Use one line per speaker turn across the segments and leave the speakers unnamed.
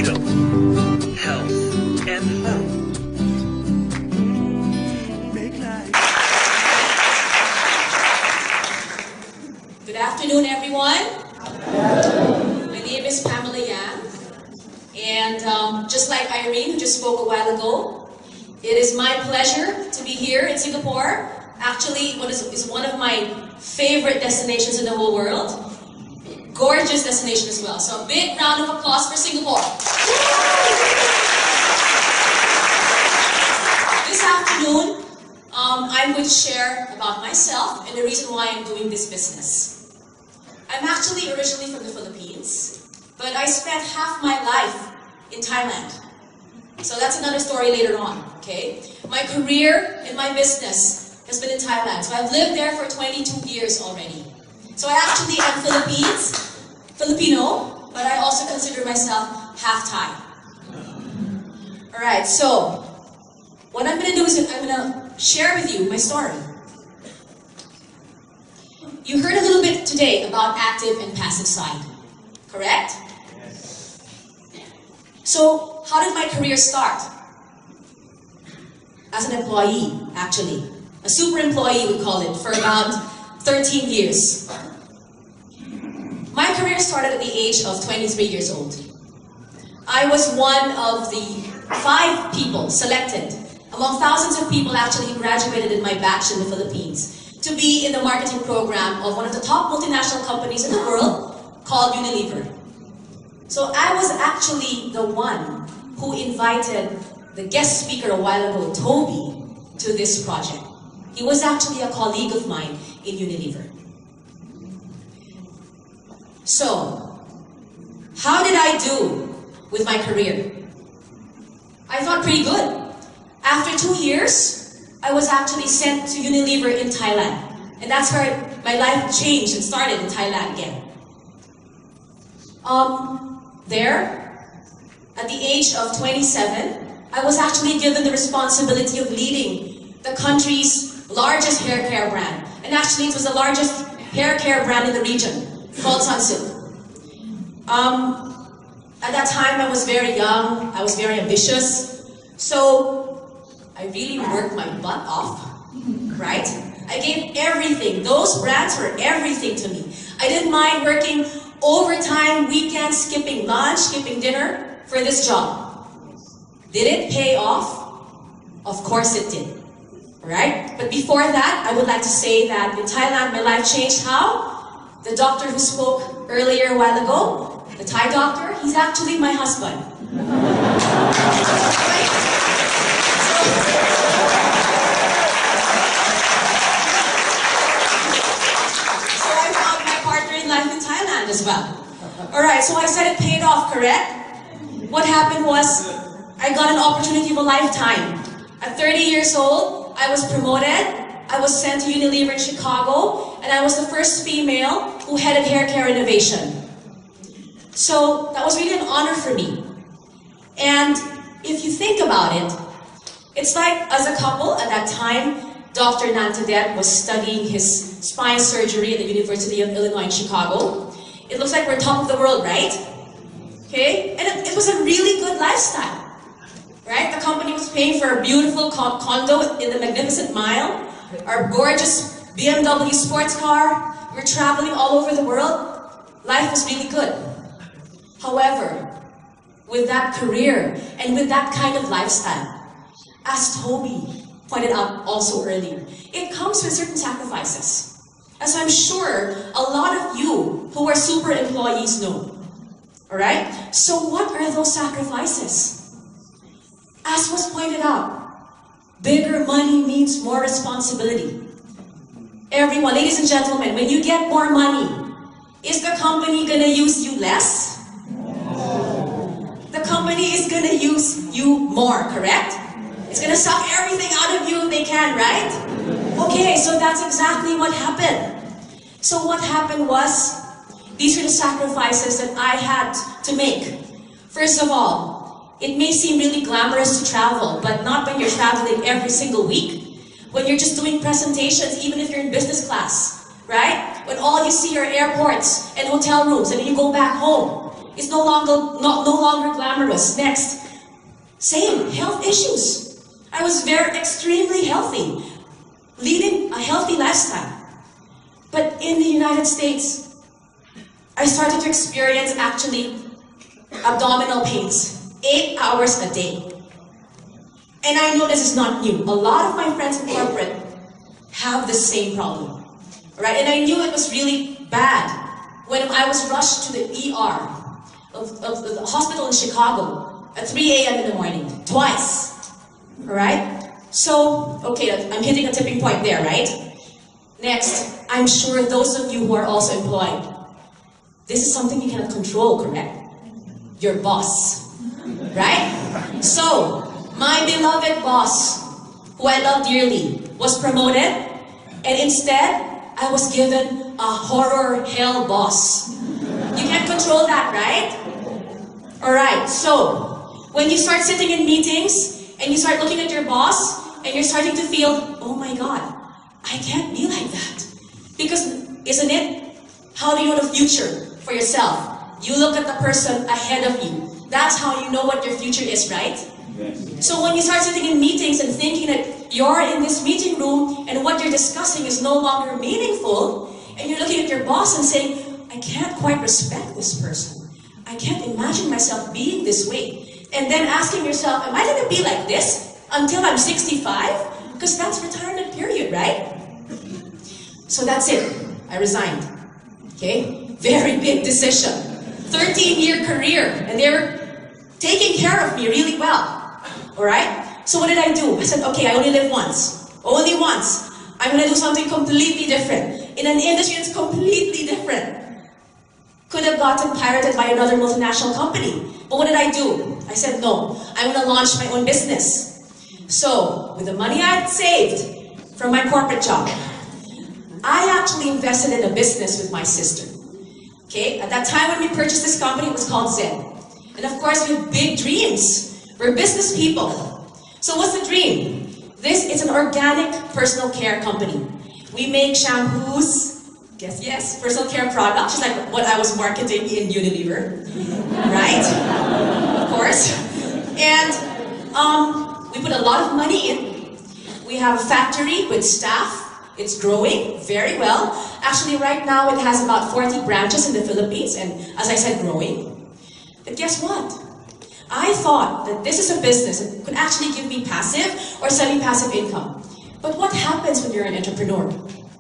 freedom, health, and hope.
Good afternoon, everyone. My name is Pamela, and just like Irene, who just spoke a while ago, it is my pleasure to be here in Singapore. Actually, is one of my favorite destinations in the whole world. Gorgeous destination as well. So a big round of applause for Singapore. This afternoon, I'm going to share about myself and the reason why I'm doing this business. I'm actually originally from the Philippines, but I spent half my life in Thailand. So that's another story later on, okay? My career in my business has been in Thailand. So I've lived there for 22 years already. So I actually am Filipino, but I also consider myself half Thai. Alright, so what I'm gonna do is I'm gonna share with you my story. You heard a little bit today about active and passive side, correct? Yes. So how did my career start? As an employee, actually. A super employee, we call it, for about 13 years. My career started at the age of 23 years old. I was one of the 5 people selected among thousands of people actually who graduated in my batch in the Philippines to be in the marketing program of one of the top multinational companies in the world called Unilever. So I was actually the one who invited the guest speaker a while ago, Toby, to this project. He was actually a colleague of mine in Unilever. So, how did I do with my career? I thought pretty good. After 2 years, I was actually sent to Unilever in Thailand. And that's where my life changed and started in Thailand again. There, at the age of 27, I was actually given the responsibility of leading the country's largest hair care brand. And actually it was the largest hair care brand in the region, called Sunsilk. At that time I was very young, I was very ambitious, so I really worked my butt off, right? I gave everything. Those brands were everything to me. I didn't mind working overtime, weekends, skipping lunch, skipping dinner for this job. Did it pay off? Of course it did. Right? But before that, I would like to say that in Thailand, my life changed. How? The doctor who spoke earlier a while ago, the Thai doctor, he's actually my husband. Right? So I found my partner in life in Thailand as well. Alright, so I said it paid off, correct? What happened was, I got an opportunity of a lifetime. At 30 years old, I was promoted, I was sent to Unilever in Chicago, and I was the first female who headed hair care innovation. So that was really an honor for me. And if you think about it, it's like as a couple at that time, Dr. Nantadet was studying his spine surgery at the University of Illinois in Chicago. It looks like we're top of the world, right? Okay? And it was a really good lifestyle. Right? The company was paying for a beautiful condo in the Magnificent Mile, our gorgeous BMW sports car. We're traveling all over the world. Life was really good. However, with that career and with that kind of lifestyle, as Toby pointed out also earlier, it comes with certain sacrifices. As I'm sure a lot of you who are super employees know. Alright? So what are those sacrifices? As was pointed out, bigger money means more responsibility. Everyone, ladies and gentlemen, when you get more money, is the company gonna use you less? No. The company is gonna use you more, correct? It's gonna suck everything out of you if they can, right? Okay, so that's exactly what happened. So what happened was, these were the sacrifices that I had to make. First of all, it may seem really glamorous to travel, but not when you're traveling every single week. When you're just doing presentations, even if you're in business class, right? When all you see are airports and hotel rooms and then you go back home. It's no longer glamorous. Next, same, health issues. I was extremely healthy, leading a healthy lifestyle. But in the United States, I started to experience actually abdominal pains, 8 hours a day. And I know this is not new. A lot of my friends in corporate have the same problem, right? And I knew it was really bad when I was rushed to the ER of the hospital in Chicago at 3 a.m. in the morning, twice, all right? So, okay, I'm hitting a tipping point there, right? Next, I'm sure those of you who are also employed, this is something you cannot control, correct? Your boss, right? So, my beloved boss, who I love dearly, was promoted, and instead, I was given a horror hell boss. You can't control that, right? Alright, so, when you start sitting in meetings, and you start looking at your boss, and you're starting to feel, oh my God, I can't be like that. Because, isn't it? How do you know the future for yourself? You look at the person ahead of you. That's how you know what your future is, right? Yes. So when you start sitting in meetings and thinking that you're in this meeting room and what you're discussing is no longer meaningful, and you're looking at your boss and saying, I can't quite respect this person. I can't imagine myself being this way. And then asking yourself, am I going to be like this until I'm 65? Because that's retirement period, right? So that's it. I resigned. Okay? Very big decision. 13-year career. And they were taking care of me really well. Alright? So what did I do? I said, okay, I only live once. Only once. I'm going to do something completely different. In an industry that's completely different. Could have gotten pirated by another multinational company. But what did I do? I said, no. I'm going to launch my own business. So, with the money I had saved from my corporate job, I actually invested in a business with my sister. Okay? At that time when we purchased this company, it was called Zen. And of course, we have big dreams. We're business people. So what's the dream? It's an organic personal care company. We make shampoos, yes, personal care products, just like what I was marketing in Unilever, right? Of course. And we put a lot of money in. We have a factory with staff. It's growing very well. Actually, right now it has about 40 branches in the Philippines, and as I said, growing. But guess what? I thought that this is a business that could actually give me passive or semi-passive income. But what happens when you're an entrepreneur,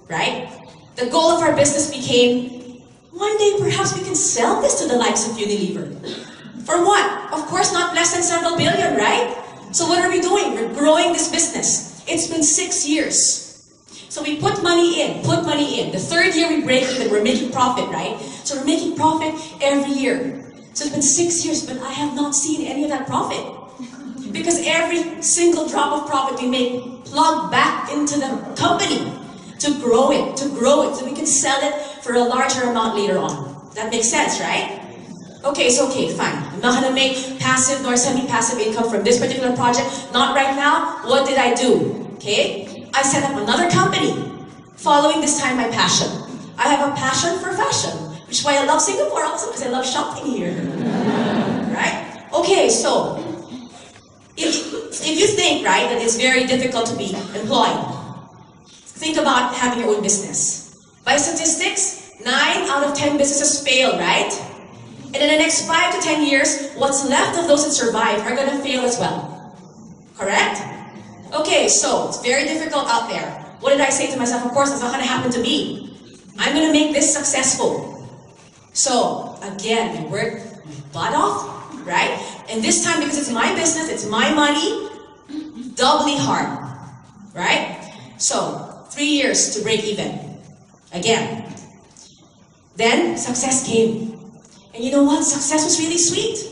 right? The goal of our business became, one day perhaps we can sell this to the likes of Unilever. For what? Of course, not less than several billion, right? So what are we doing? We're growing this business. It's been 6 years. So we put money in. The third year we break even, we're making profit, right? So we're making profit every year. So it's been 6 years, but I have not seen any of that profit. Because every single drop of profit we make plug back into the company to grow it, so we can sell it for a larger amount later on. That makes sense, right? Okay, fine. I'm not gonna make passive nor semi-passive income from this particular project. Not right now. What did I do? Okay? I set up another company, following this time my passion. I have a passion for fashion, which is why I love Singapore also, because I love shopping here. Right? Okay, so, if you think, right, that it's very difficult to be employed, think about having your own business. By statistics, 9 out of 10 businesses fail, right? And in the next 5 to 10 years, what's left of those that survive are going to fail as well. Correct? Okay, so it's very difficult out there. What did I say to myself? Of course, it's not going to happen to me. I'm going to make this successful. So, again, I worked my butt off, right? And this time, because it's my business, it's my money, doubly hard, right? So, 3 years to break even. Again. Then, success came. And you know what? Success was really sweet.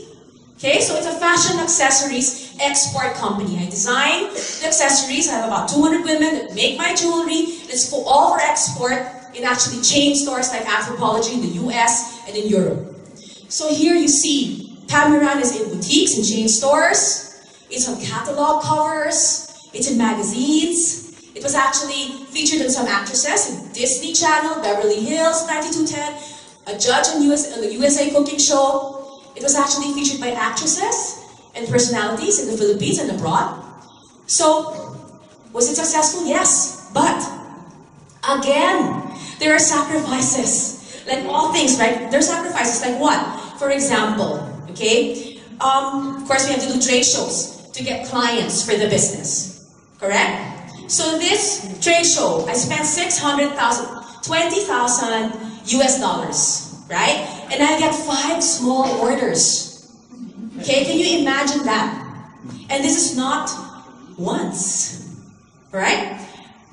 Okay, so it's a fashion accessories export company. I design the accessories. I have about 200 women that make my jewelry. It's for all for export in actually chain stores like Anthropologie in the US and in Europe. So here you see, Pamela is in boutiques and chain stores. It's on catalog covers. It's in magazines. It was actually featured in some actresses in Disney Channel, Beverly Hills, 9210. A judge on the USA Cooking Show. it was actually featured by actresses and personalities in the Philippines and abroad. So, was it successful? Yes. But, again, there are sacrifices. Like all things, right? There are sacrifices. Like what? For example, okay? Of course, we have to do trade shows to get clients for the business. Correct? So this trade show, I spent 20,000 US dollars, right? And I get 5 small orders. Okay, can you imagine that? And this is not once, right?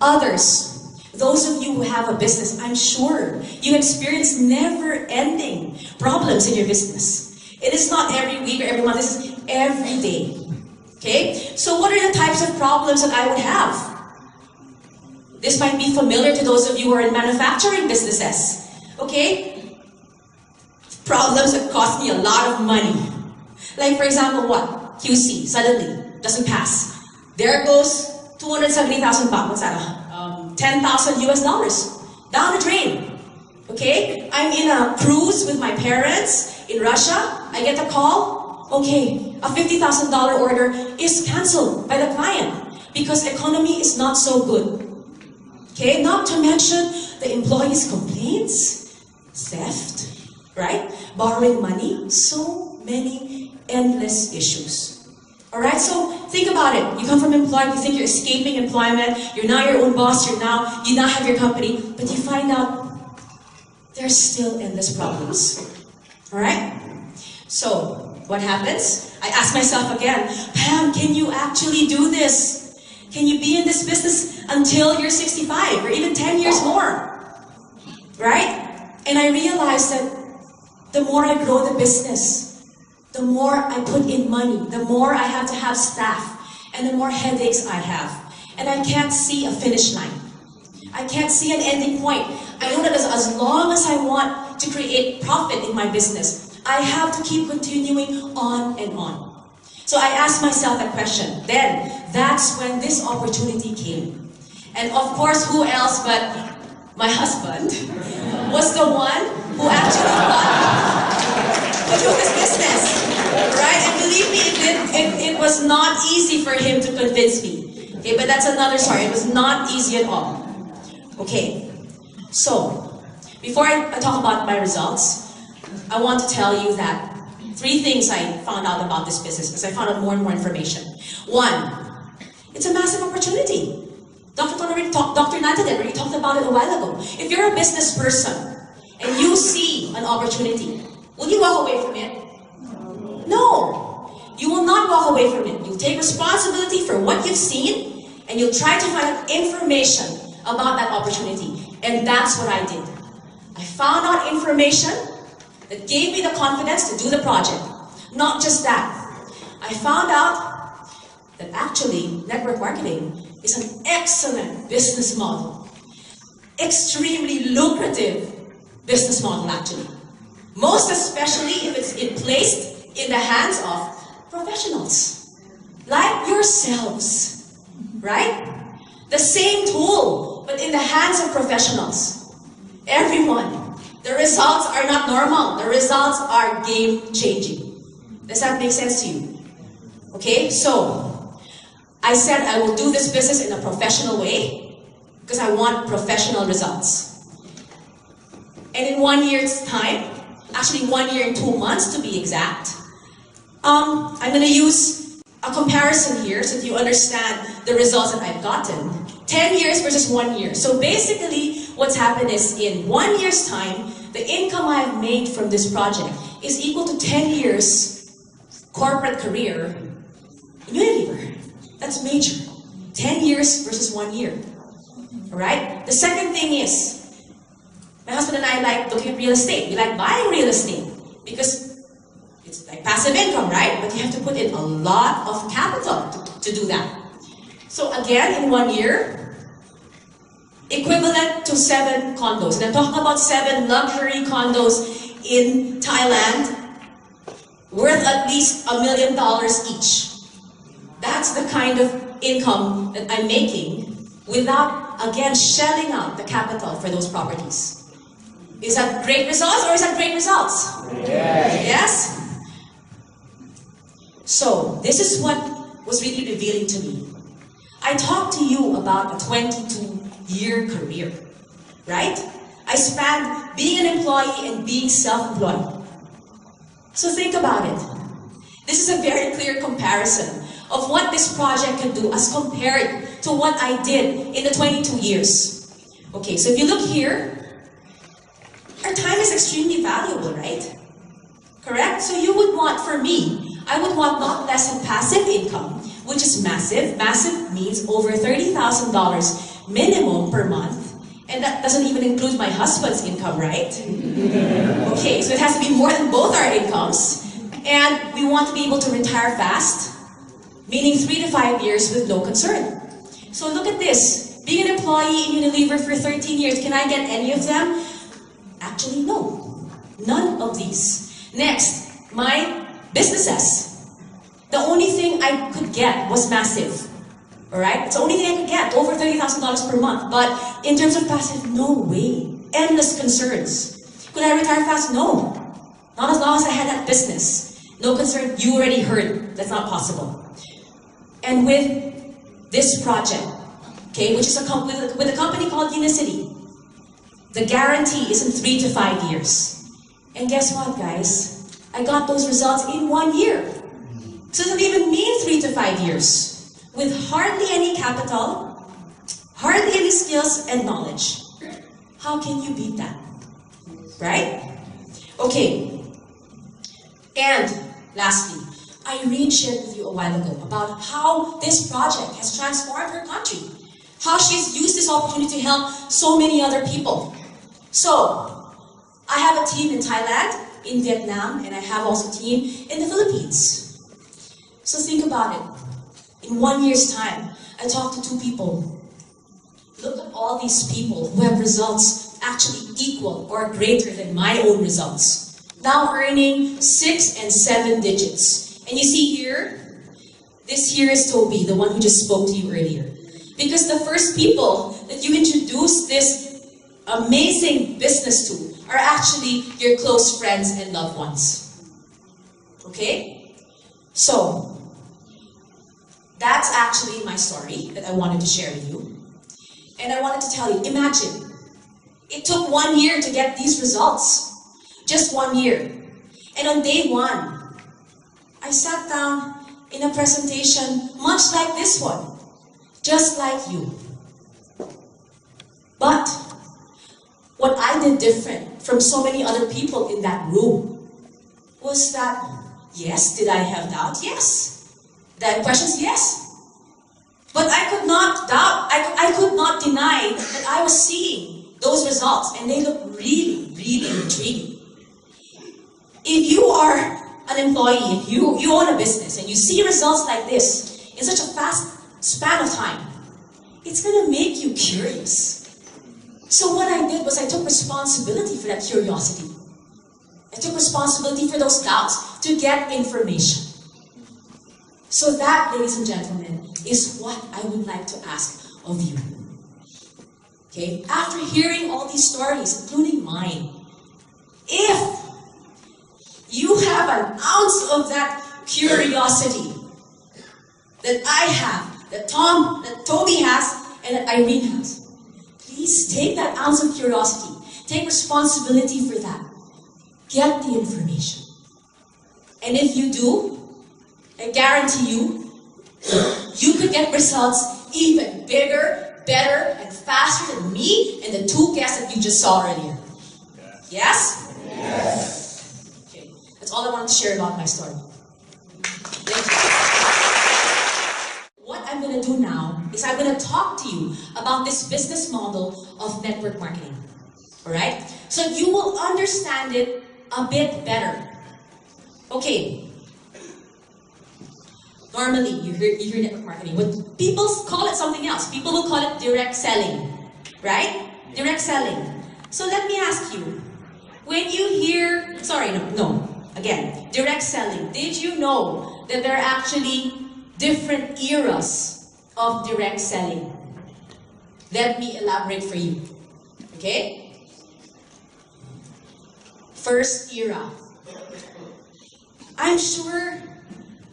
Others, those of you who have a business, I'm sure you experience never-ending problems in your business. It is not every week or every month, this is every day. Okay? So what are the types of problems that I would have? This might be familiar to those of you who are in manufacturing businesses. Okay? Problems that cost me a lot of money. Like for example, what? QC, suddenly, doesn't pass. There goes 270,000 baht. What's that? 10,000 US dollars. Down the drain. Okay? I'm in a cruise with my parents in Russia. I get a call. Okay, a $50,000 order is cancelled by the client because economy is not so good. Okay? Not to mention the employees' complaints, theft, right? Borrowing money, so many endless issues. Alright, so think about it. You come from employment, you think you're escaping employment, you're now your own boss, you now have your company, but you find out there's still endless problems. Alright? So, what happens? I ask myself again, Pam, can you actually do this? Can you be in this business until you're 65 or even 10 years more? Right? And I realized that the more I grow the business, the more I put in money, the more I have to have staff, and the more headaches I have. And I can't see a finish line. I can't see an ending point. I know that as long as I want to create profit in my business, I have to keep continuing on and on. So I asked myself that question. Then, that's when this opportunity came. And of course, who else but my husband was the one who actually got to do this business, right? And believe me, it was not easy for him to convince me. Okay, but that's another story. It was not easy at all. Okay, so before I talk about my results, I want to tell you that 3 things I found out about this business because I found out more and more information. 1, it's a massive opportunity. Dr. Nanta already talked about it a while ago. If you're a business person and you see an opportunity, will you walk away from it? No. You will not walk away from it. You'll take responsibility for what you've seen and you'll try to find information about that opportunity. And that's what I did. I found out information that gave me the confidence to do the project. Not just that. I found out that actually network marketing is an excellent business model. Extremely lucrative business model actually. Most especially if it's placed in the hands of professionals. Like yourselves. Right? The same tool, but in the hands of professionals. Everyone. The results are not normal. The results are game-changing. Does that make sense to you? Okay, so I said I will do this business in a professional way because I want professional results. And in 1 year's time, actually 1 year and 2 months to be exact, I'm going to use a comparison here so that you understand the results that I've gotten. 10 years versus 1 year. So basically, what's happened is in 1 year's time, the income I've made from this project is equal to 10 years corporate career in Unilever. That's major. 10 years versus 1 year. Alright? The second thing is, my husband and I like looking at real estate. We like buying real estate because it's like passive income, right? But you have to put in a lot of capital to do that. So again, in 1 year, equivalent to 7 condos. And I'm talking about 7 luxury condos in Thailand, worth at least $1 million each. That's the kind of income that I'm making without, again, shelling out the capital for those properties. Is that great results or is that great results?
Yes.
Yes? So, this is what was really revealing to me. I talked to you about a 22-year career, right? I spanned being an employee and being self-employed. So think about it. This is a very clear comparison of what this project can do as compared to what I did in the 22 years. Okay, so if you look here, our time is extremely valuable, right? Correct? So you would want, for me, I would want not less than passive income, which is massive. Massive means over $30,000 minimum per month. And that doesn't even include my husband's income, right? Okay, so it has to be more than both our incomes. And we want to be able to retire fast, meaning 3 to 5 years with no concern. So look at this. Being an employee in Unilever for 13 years, can I get any of them? Actually, no. None of these. Next, my businesses. The only thing I could get was massive. Alright? It's the only thing I could get, over $30,000 per month. But in terms of passive, no way. Endless concerns. Could I retire fast? No. Not as long as I had that business. No concern, you already heard. That's not possible. And with this project, okay, which is with a company called Unicity, the guarantee is in 3 to 5 years. And guess what, guys? I got those results in 1 year. So it doesn't even mean 3 to 5 years. With hardly any capital, hardly any skills and knowledge. How can you beat that? Right? Okay. And lastly, Irene shared with you a while ago about how this project has transformed her country. How she's used this opportunity to help so many other people. So, I have a team in Thailand, in Vietnam, and I have also a team in the Philippines. So think about it. In 1 year's time, I talked to 2 people. Look at all these people who have results actually equal or greater than my own results. Now earning 6 and 7 digits. And you see here, this here is Toby, the one who just spoke to you earlier. Because the first people that you introduced this amazing business to are actually your close friends and loved ones. Okay? So, that's actually my story that I wanted to share with you. And I wanted to tell you, imagine, it took 1 year to get these results. Just 1 year. And on day 1, I sat down in a presentation much like this one. Just like you. But what I did different from so many other people in that room was that, yes, did I have doubt? Yes. Did I have questions? Yes. But I could not doubt, I could not deny that I was seeing those results, and they look really, really intriguing. If you are an employee, if you own a business, and you see results like this in such a fast span of time, it's going to make you curious. So what I did was I took responsibility for that curiosity. I took responsibility for those doubts to get information. So that, ladies and gentlemen, is what I would like to ask of you. Okay? After hearing all these stories, including mine, if you have an ounce of that curiosity that I have, that Toby has, and that Irene has, please take that ounce of curiosity. Take responsibility for that. Get the information. And if you do, I guarantee you, you could get results even bigger, better, and faster than me and the 2 guests that you just saw earlier. Yes? Yes. Okay, that's all I wanted to share about my story. Thank you. What I'm going to do now is I'm going to talk to you about this business model of network marketing. Alright? So you will understand it a bit better. Okay. Normally, you hear network marketing, but people call it something else. People will call it direct selling, right? Direct selling. So let me ask you, when you hear, again, direct selling, did you know that there are actually different eras of direct selling? Let me elaborate for you, okay? First era. I'm sure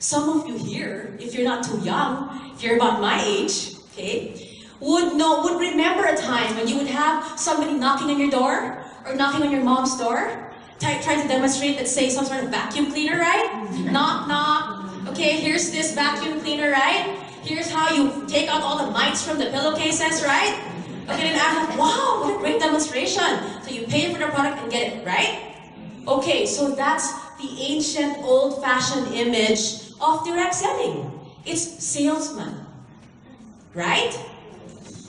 some of you here, if you're not too young, if you're about my age, okay, would remember a time when you would have somebody knocking on your door or knocking on your mom's door, trying to demonstrate, let's say, some sort of vacuum cleaner, right? Knock, knock. Okay, here's this vacuum cleaner, right? Here's how you take out all the mites from the pillowcases, right? Okay, then I'm like, wow, what a great demonstration. So you pay for the product and get it, right? Okay, so that's the ancient, old-fashioned image of direct selling. It's salesman, right?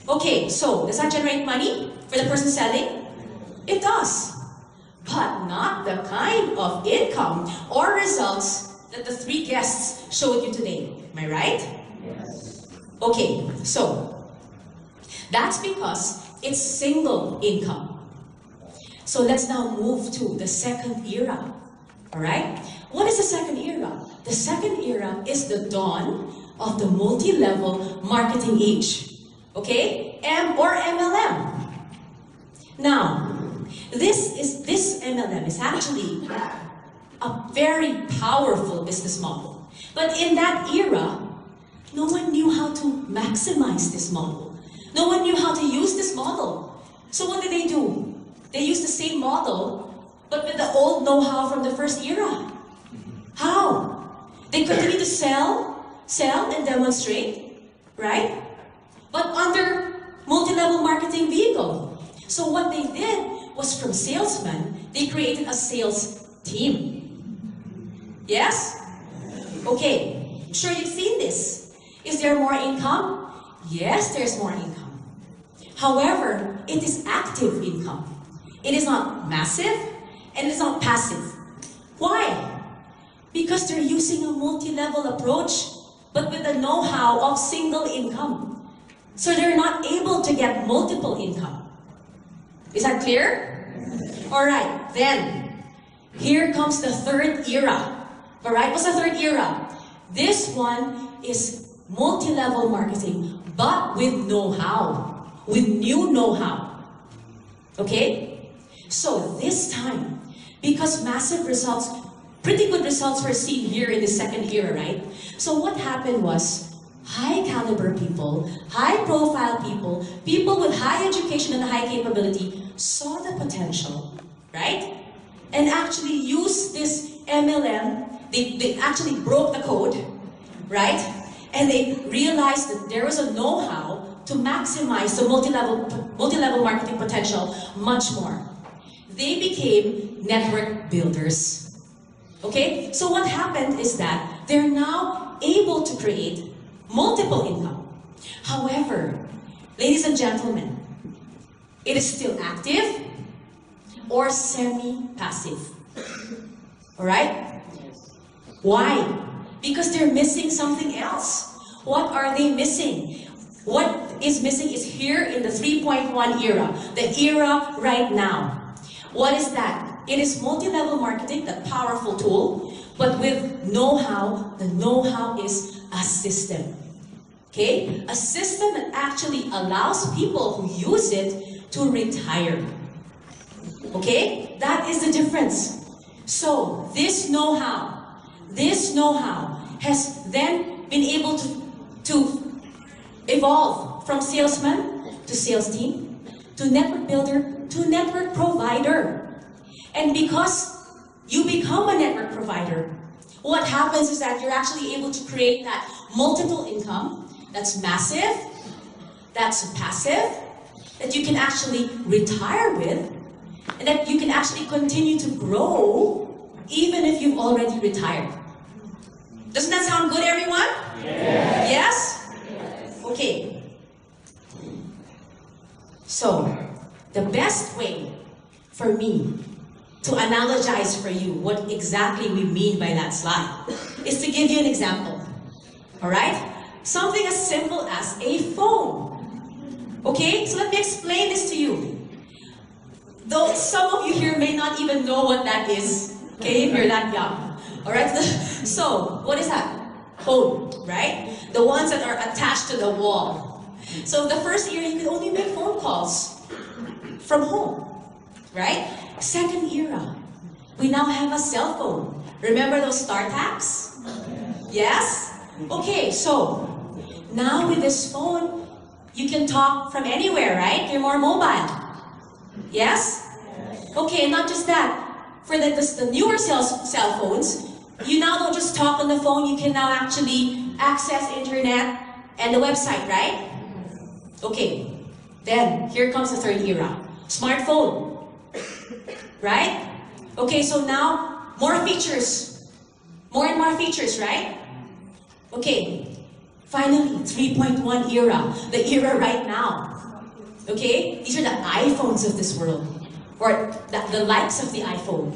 Okay, so does that generate money for the person selling? It does, but not the kind of income or results that the three guests showed you today. Am I right?
Yes.
Okay, so that's because it's single income. So let's now move to the second era. All right? What is the second era? The second era is the dawn of the multi-level marketing age. Okay? or MLM. Now, this MLM is actually a very powerful business model. But in that era, no one knew how to maximize this model. No one knew how to use this model. So what did they do? They used the same model, but with the old know-how from the first era. How? They continue to sell and demonstrate, right? But under multi-level marketing vehicle. So what they did was, from salesmen, they created a sales team. Yes? Okay, sure you've seen this. Is there more income? Yes, there's more income. However, it is active income. It is not massive, and it's not passive. Why? Because they're using a multi-level approach, but with the know-how of single income. So they're not able to get multiple income. Is that clear? Alright, then, here comes the third era. Alright, what's the third era? This one is multi-level marketing, but with know-how, with new know-how. Okay? So this time, because massive results, pretty good results were seen here in the second era, right? So what happened was, high caliber people, high profile people, people with high education and high capability saw the potential, right? And actually used this MLM, they actually broke the code, right? And they realized that there was a know-how to maximize the multi-level marketing potential much more. They became network builders. Okay? So what happened is that they're now able to create multiple income. However, ladies and gentlemen, it is still active or semi-passive. Alright? Why? Because they're missing something else. What are they missing? What is missing is here in the 3.1 era, the era right now. What is that? It is multi-level marketing, that powerful tool, but with know-how. The know-how is a system. Okay? A system that actually allows people who use it to retire. Okay? That is the difference. So, this know-how has then been able to evolve from salesman to sales team, to network builder, to network provider. And because you become a network provider, what happens is that you're actually able to create that multiple income that's massive, that's passive, that you can actually retire with, and that you can actually continue to grow even if you've already retired. Doesn't that sound good, everyone? Yes? Yes? Okay. So, the best way for me to analogize for you what exactly we mean by that slide is to give you an example. Alright? Something as simple as a phone. Okay? So let me explain this to you. Though some of you here may not even know what that is, okay, if you're that young. Alright? So, what is that? Phone, right? The ones that are attached to the wall. So the first era, you could only make phone calls from home, right? Second era, we now have a cell phone. Remember those StarTags? Yes? Okay, so now with this phone, you can talk from anywhere, right? You're more mobile. Yes? Okay, not just that. For the newer cell phones, you now don't just talk on the phone, you can now actually access internet and the website, right? Okay, then here comes the third era. Smartphone. Right? Okay, so now more features. More and more features, right? Okay, finally, 3.1 era. The era right now. Okay? These are the iPhones of this world. Or the likes of the iPhone.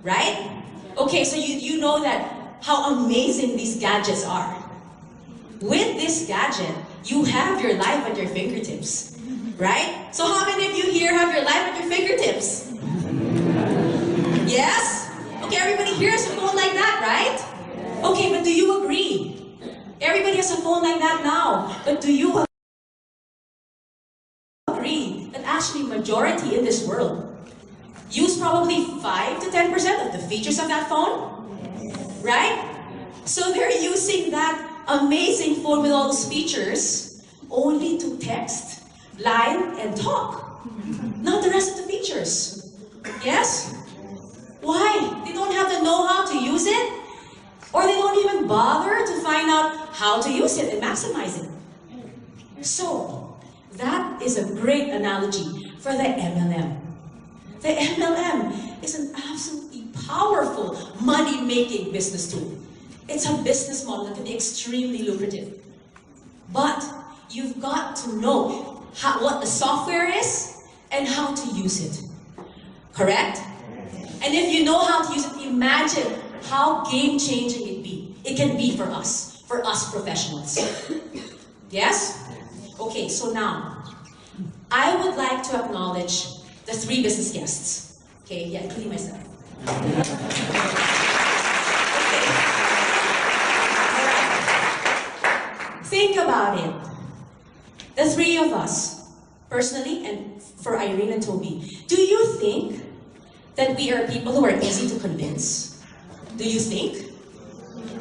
Right? Okay, so you know that how amazing these gadgets are. With this gadget, you have your life at your fingertips. Right? So how many of you here have your life at your fingertips? Yes? Okay, everybody here has a phone like that, right? Okay, but do you agree? Everybody has a phone like that now. But do you agree that actually majority in this world use probably 5 to 10% of the features of that phone? Right? So they're using that amazing phone with all those features only to text, line, and talk. Not the rest of the features. Yes? Why? They don't have the know-how to use it? Or they don't even bother to find out how to use it and maximize it. So, that is a great analogy for the MLM. The MLM is an absolutely powerful money-making business tool. It's a business model that can be extremely lucrative. But you've got to know what the software is and how to use it. Correct? And if you know how to use it, imagine how game-changing it can be for us professionals. Yes? Okay, so now, I would like to acknowledge the 3 business guests. Okay, yeah, including myself. Okay. Alright. Think about it. The 3 of us, personally, and for Irene and Toby, do you think that we are people who are easy to convince? Do you think?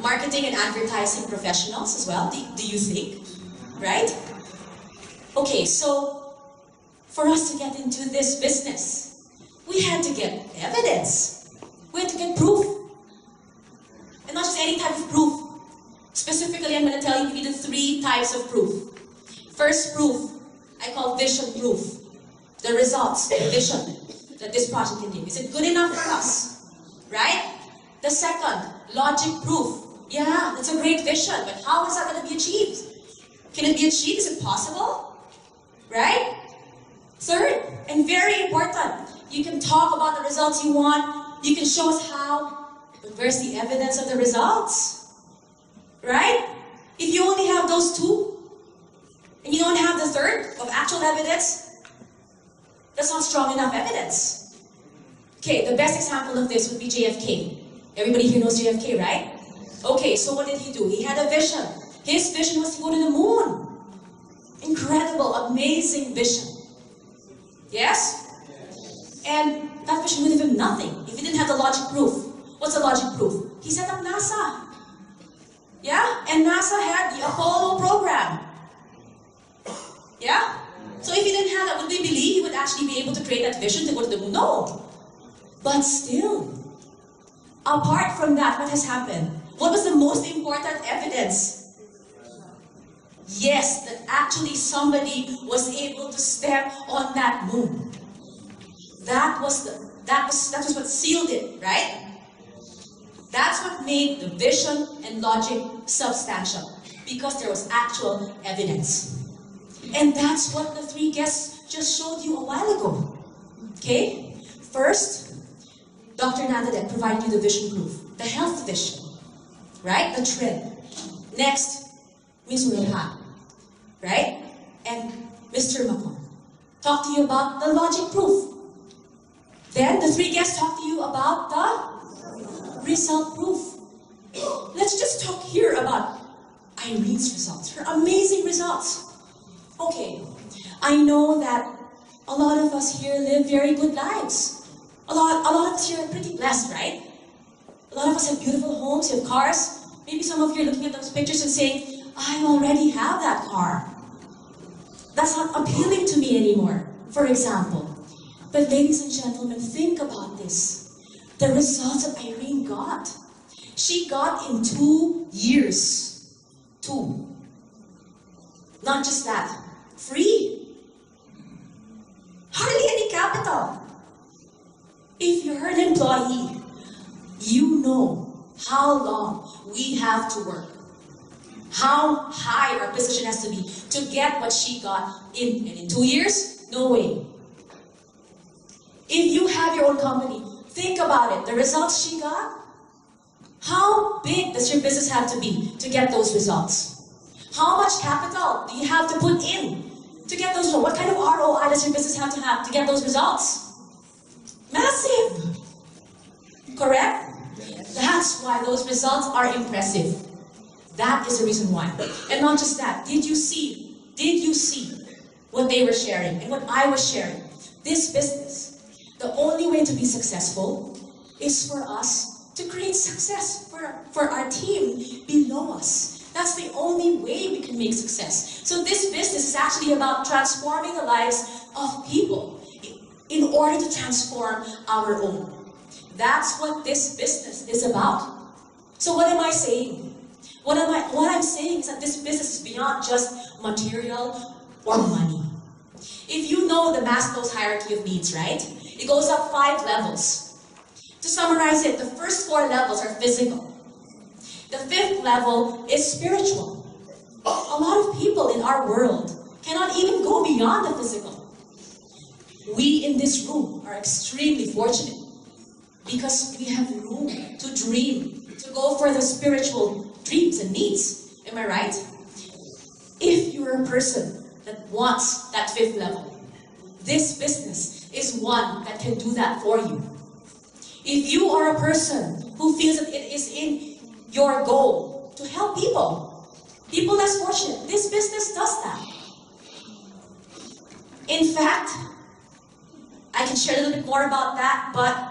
Marketing and advertising professionals as well, do you think? Right? Okay, so for us to get into this business, we had to get evidence. We had to get proof. And not just any type of proof. Specifically, I'm going to tell you we needed 3 types of proof. First proof, I call vision proof. The results, the vision that this project can give. Is it good enough for us? Right? The second, logic proof. Yeah, that's a great vision, but how is that going to be achieved? Can it be achieved? Is it possible? Right? Third, and very important, you can talk about the results you want, you can show us how, but where's the evidence of the results? Right? If you only have those 2, and you don't have the third of actual evidence, that's not strong enough evidence. Okay, the best example of this would be JFK. Everybody here knows JFK, right? Okay, so what did he do? He had a vision. His vision was to go to the moon. Incredible, amazing vision. Yes? And that vision would have been nothing if he didn't have the logic proof. What's the logic proof? He set up NASA. Yeah? And NASA had the Apollo program. Yeah? So if he didn't have that, would we believe he would actually be able to create that vision to go to the moon? No. But still, apart from that, what has happened? What was the most important evidence? Yes, that actually somebody was able to step on that moon. That was what sealed it, right? That's what made the vision and logic substantial, because there was actual evidence. And that's what the 3 guests just showed you a while ago. Okay? First, Dr. Nadadek provided you the vision proof, the health vision, right? The trend. Next, Ms. Uralha, right? And Mr. Macon talk to you about the logic proof. Then the 3 guests talk to you about the result proof. Let's just talk here about Irene's results, her amazing results. Okay, I know that a lot of us here live very good lives. A lot of us here are pretty blessed, right? A lot of us have beautiful homes, have cars, Maybe some of you are looking at those pictures and saying, I already have that car. That's not appealing to me anymore, for example. But ladies and gentlemen, think about this. The results that Irene got. She got in 2 years. 2. Not just that. Free. Hardly any capital. If you're an employee, you know how long we have to work. How high our position has to be to get what she got in 2 years? No way. If you have your own company, think about it. The results she got? How big does your business have to be to get those results? How much capital do you have to put in to get those results? What kind of ROI does your business have to get those results? Massive! Correct? That's why those results are impressive. That is the reason why. And not just that. Did you see what they were sharing and what I was sharing? This business, the only way to be successful is for us to create success for our team below us. That's the only way we can make success. So this business is actually about transforming the lives of people in order to transform our own. That's what this business is about. So what am I saying? What I'm saying is that this business is beyond just material or money. If you know the Maslow's hierarchy of needs, right? It goes up 5 levels. To summarize it, the first 4 levels are physical. The 5th level is spiritual. A lot of people in our world cannot even go beyond the physical. We in this room are extremely fortunate because we have room to dream, to go for the spiritual dreams and needs. Am I right? If you're a person that wants that 5th level, this business is one that can do that for you. If you are a person who feels that it is in your goal to help people less fortunate, this business does that. In fact, I can share a little bit more about that, but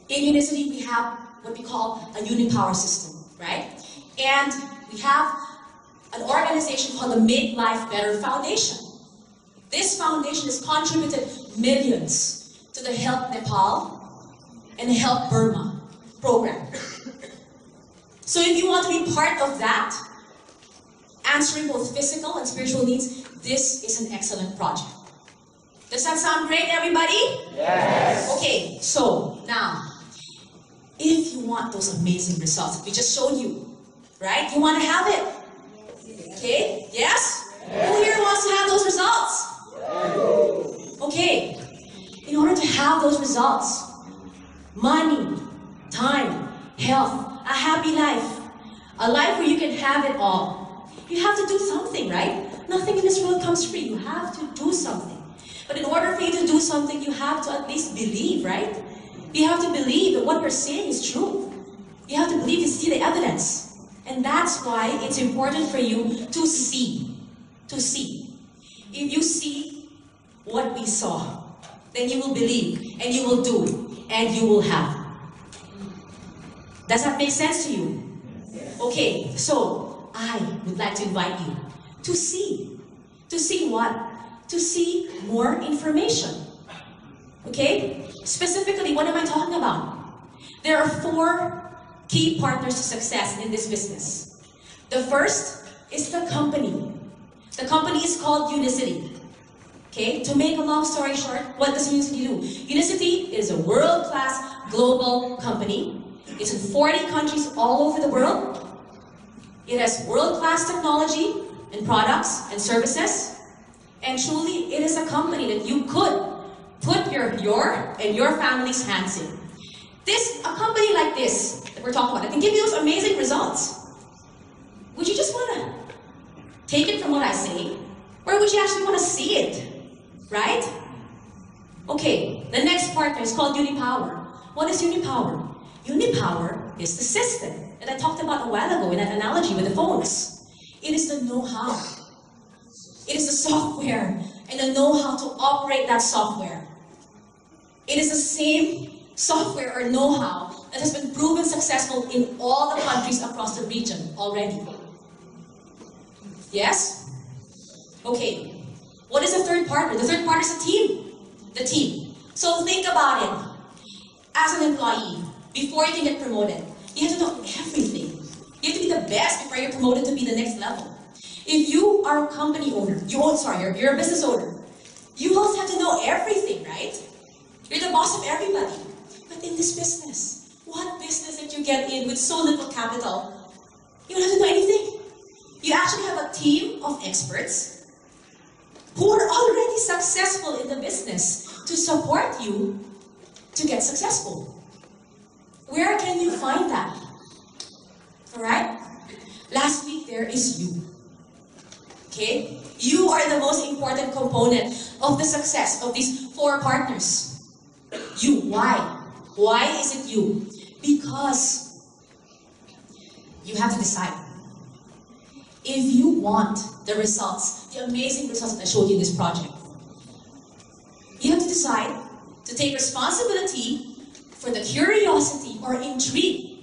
in Unicity we have what we call a Unipower system, right? And we have an organization called the Make Life Better Foundation. This foundation has contributed millions to the Help Nepal and the Help Burma program. So if you want to be part of that, answering both physical and spiritual needs, this is an excellent project. Does that sound great, everybody?
Yes.
Okay, so now, if you want those amazing results that we just showed you, right? You want to have it. Okay? Yes? Who here wants to have those results? Okay. In order to have those results, money, time, health, a happy life, a life where you can have it all, you have to do something, right? Nothing in this world comes free. You have to do something. But in order for you to do something, you have to at least believe, right? You have to believe that what you're saying is true. You have to believe to see the evidence. And that's why it's important for you to see. To see. If you see what we saw, then you will believe, and you will do, and you will have. Does that make sense to you? Okay, so I would like to invite you to see. To see what? To see more information. Okay? Specifically, what am I talking about? There are 4 key partners to success in this business. The first is the company. The company is called Unicity. Okay? To make a long story short, what does Unicity do? Unicity is a world-class global company. It's in 40 countries all over the world. It has world-class technology and products and services. And truly, it is a company that you could put your and your family's hands in. A company like this that we're talking about, that can give you those amazing results. Would you just want to take it from what I say? Or would you actually want to see it? Right? Okay, the next partner is called Unipower. What is Unipower? Unipower is the system that I talked about a while ago in that analogy with the phones. It is the know-how. It is the software and the know-how to operate that software. It is the same software or know-how that has been proven successful in all the countries across the region already. Yes? Okay. What is the third partner? The third partner is a team. The team. So think about it. As an employee, before you can get promoted, you have to know everything. You have to be the best before you're promoted to be the next level. If you are a company owner, you're a business owner, you also have to know everything, right? You're the boss of everybody. But in this business, what business that you get in with so little capital, you don't have to know anything. You actually have a team of experts who are already successful in the business to support you to get successful. Where can you find that? Alright? Last week there is you. Okay? You are the most important component of the success of these 4 partners. You. Why? Why is it you? Because you have to decide. If you want the results, the amazing results that I showed you in this project, you have to decide to take responsibility for the curiosity or intrigue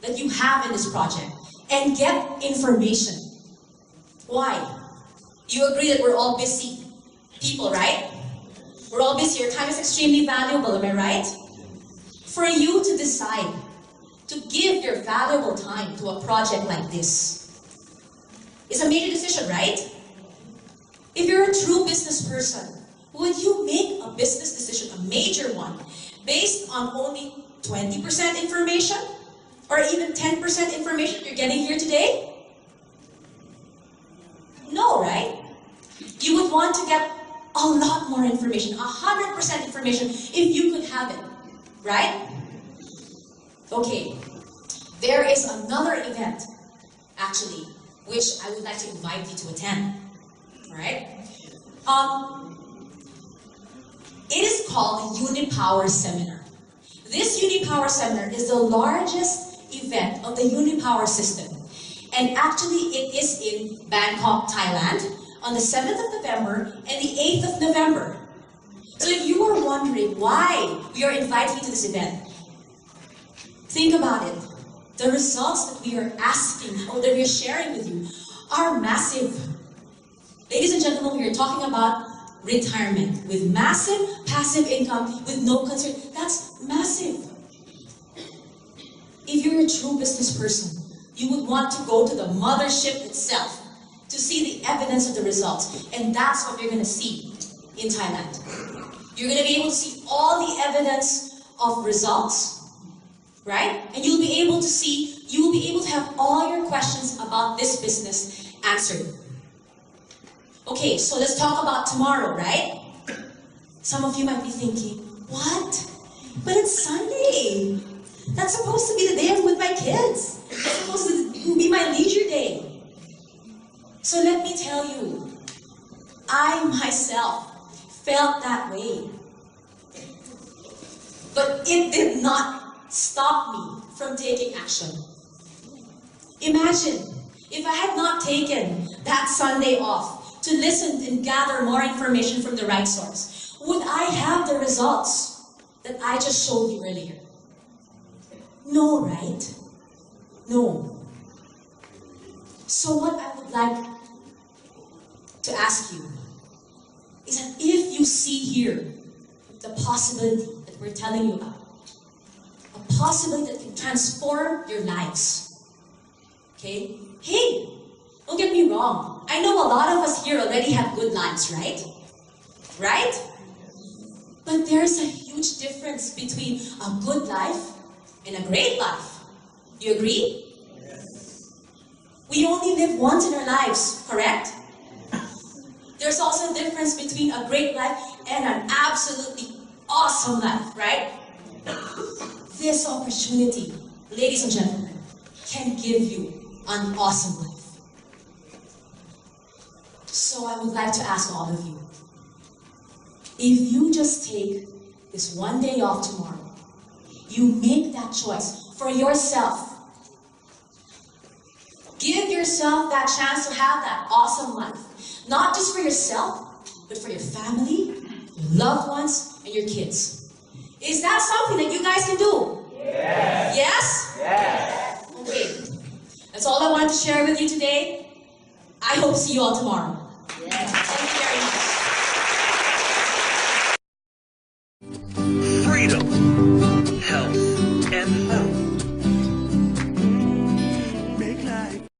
that you have in this project and get information. Why? You agree that we're all busy people, right? We're all busy. Your time is extremely valuable, am I right? For you to decide to give your valuable time to a project like this is a major decision, right? If you're a true business person, would you make a business decision, a major one, based on only 20% information? Or even 10% information you're getting here today? No, right? You would want to get a lot more information, 100% information, if you could have it, right? Okay, there is another event, actually, which I would like to invite you to attend, all right? It is called Unipower Seminar. This Unipower Seminar is the largest event of the Unipower system. And actually it is in Bangkok, Thailand on the 7th of November and the 8th of November. So if you are wondering why we are inviting you to this event, think about it. The results that we are asking or that we are sharing with you are massive. Ladies and gentlemen, we are talking about retirement with massive passive income with no concern. That's massive. If you're a true business person, you would want to go to the mothership itself to see the evidence of the results. And that's what you're going to see in Thailand. You're going to be able to see all the evidence of results, right? And you'll be able to have all your questions about this business answered. Okay, so let's talk about tomorrow, right? Some of you might be thinking, what? But it's Sunday. That's supposed to be the day I'm with my kids. It's supposed to be my leisure day. So let me tell you, I myself felt that way. But it did not stop me from taking action. Imagine if I had not taken that Sunday off to listen and gather more information from the right source. Would I have the results that I just showed you earlier? No, right? No. So what I would like to ask you is that if you see here the possibility that we're telling you about, a possibility that can transform your lives, okay? Hey, don't get me wrong. I know a lot of us here already have good lives, right? Right? But there's a huge difference between a good life and a great life. You agree? Yes. We only live once in our lives, correct? There's also a difference between a great life and an absolutely awesome life, right? This opportunity, ladies and gentlemen, can give you an awesome life. So I would like to ask all of you, if you just take this one day off tomorrow, you make that choice for yourself. Give yourself that chance to have that awesome life. Not just for yourself, but for your family, your loved ones, and your kids. Is that something that you guys can do?
Yes.
Yes?
Yes.
Okay. That's all I wanted to share with you today. I hope to see you all tomorrow.
Yes.
Thank you very much.